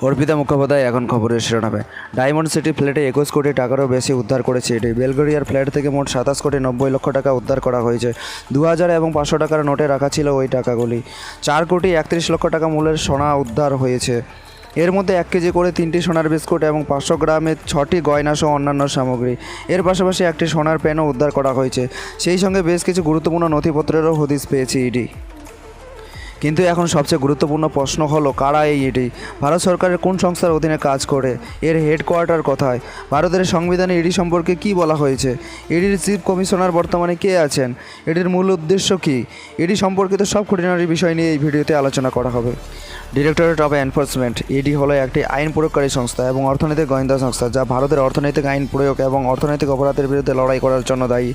অর্পিতা মুখোপাধ্যায় এখন খবরের শিরোনামে। ডায়মন্ড সিটি ফ্ল্যাটে 21 কোটি টাকারও বেশি উদ্ধার করেছে এটি। বেলগড়িয়ার ফ্ল্যাট থেকে মোট 27 কোটি 90 লক্ষ টাকা উদ্ধার করা হয়েছে। 2000 এবং 500 টাকার নোটে রাখা ছিল ওই টাকাগুলি। 4 কোটি 31 লক্ষ টাকা মূল্যের সোনা উদ্ধার হয়েছে। এর মধ্যে 1 কেজি করে 3টি সোনার বিস্কুট এবং 500 গ্রামের 6টি গয়নাসহ অন্যান্য সামগ্রী। এর পাশাপাশি একটি সোনার পেনও উদ্ধার করা হয়েছে। সেই সঙ্গে বেশ কিছু গুরুত্বপূর্ণ নথিপত্রেরও হদিশ পেয়েছে ইডি। কিন্তু এখন সবচেয়ে গুরুত্বপূর্ণ প্রশ্ন হলো, কারা এই ইডি? ভারত সরকারের কোন সংস্থার অধীনে কাজ করে? এর হেডকোয়ার্টার কোথায়? ভারতের সংবিধানে ইডি সম্পর্কে কী বলা হয়েছে? ইডির চিফ কমিশনার বর্তমানে কে আছেন? এটির মূল উদ্দেশ্য কী? ইডি সম্পর্কিত সব খুঁটিনাটি বিষয় নিয়ে এই ভিডিওতে আলোচনা করা হবে। ডিরেক্টরেট অফ এনফোর্সমেন্ট ইডি হলো একটি আইন প্রয়োগকারী সংস্থা এবং অর্থনৈতিক গোয়েন্দা সংস্থা, যা ভারতের অর্থনৈতিক আইন প্রয়োগ এবং অর্থনৈতিক অপরাধের বিরুদ্ধে লড়াই করার জন্য দায়ী।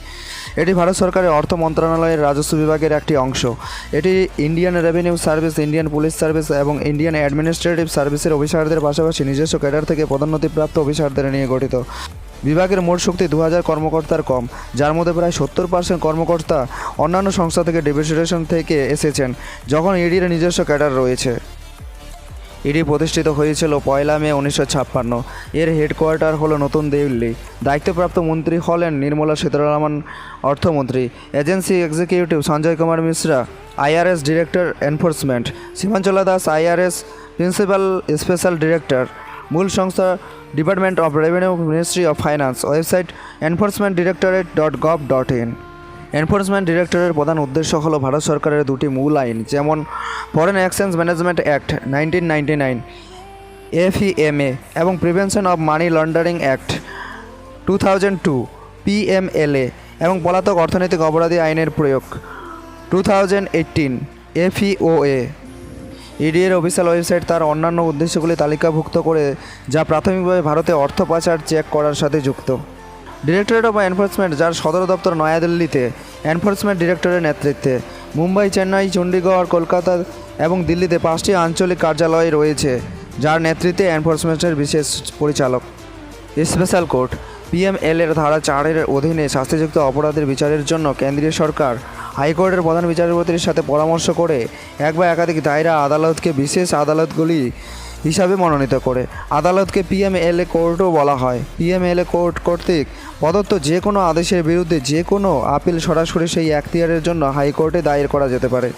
এটি ভারত সরকারের অর্থ মন্ত্রণালয়ের রাজস্ব বিভাগের একটি অংশ। এটি Indian revenue service, Indian police service এবং ইন্ডিয়ান অ্যাডমিনিস্ট্রেটিভ সার্ভিসের অফিসারদের পাশাপাশি নিজস্ব ক্যাডার থেকে পদোন্নতিপ্রাপ্ত অফিসারদের নিয়ে গঠিত। বিভাগের মোট শক্তি 2000 কর্মকর্তার কম, যার মধ্যে প্রায় 70% কর্মকর্তা অন্যান্য সংস্থা থেকে ডেপুটেশন থেকে এসেছেন, যখন ইডির নিজস্ব ক্যাডার রয়েছে। ইডি প্রতিষ্ঠিত হয়েছিল 1 মে 1956। এর হেডকোয়ার্টার হলো নতুন দিল্লি। দায়িত্বপ্রাপ্ত মন্ত্রী হলেন নির্মলা সীতারামন অর্থমন্ত্রী, agency executive Sanjay Kumar Mishra, IRS director enforcement, Simanchala Das IRS principal special director. মূল সংস্থা department of revenue, ministry of finance. Website enforcementdirectorate.gov.in। Enforcement ডিরেক্টরের প্রধান উদ্দেশ্য হলো ভারত সরকারের দুটি মূল আইন, যেমন foreign exchange management act 1999 FEMA এবং prevention of money laundering act 2002 PMLA এবং পলাতক অর্থনৈতিক অপরাধী আইনের প্রয়োগ 2018 FEOA। ইডি এর অফিসিয়াল ওয়েবসাইট তার অন্যান্য উদ্দেশ্যগুলি তালিকাভুক্ত করে, যা প্রাথমিকভাবে ভারতে অর্থ পাচার চেক করার সাথে যুক্ত। ডিরেক্টরেট অফ এনফোর্সমেন্ট, যার সদর দপ্তর নয়াদিল্লিতে, এনফোর্সমেন্ট ডিরেক্টরের নেতৃত্বে মুম্বাই, চেন্নাই, চণ্ডীগড়, কলকাতা এবং দিল্লিতে 5টি আঞ্চলিক কার্যালয় রয়েছে, যার নেতৃত্বে এনফোর্সমেন্টের বিশেষ পরিচালক। স্পেশাল কোর্ট PMLA ধারা 4-এর অধীনে শাস্তিযুক্ত অপরাধের বিচারের জন্য কেন্দ্রীয় সরকার হাইকোর্টের প্রধান বিচারপতির সাথে পরামর্শ করে এক বা একাধিক দায়রা আদালতকে বিশেষ আদালতগুলি হিসাবে মনোনীত করে। আদালতকে PMLA কোর্টও বলা হয়। PMLA কোর্ট কর্তৃক প্রদত্ত যে কোনো আদেশের বিরুদ্ধে যে কোনো আপিল সরাসরি সেই এখতিয়ারের জন্য হাইকোর্টে দায়ের করা যেতে পারে।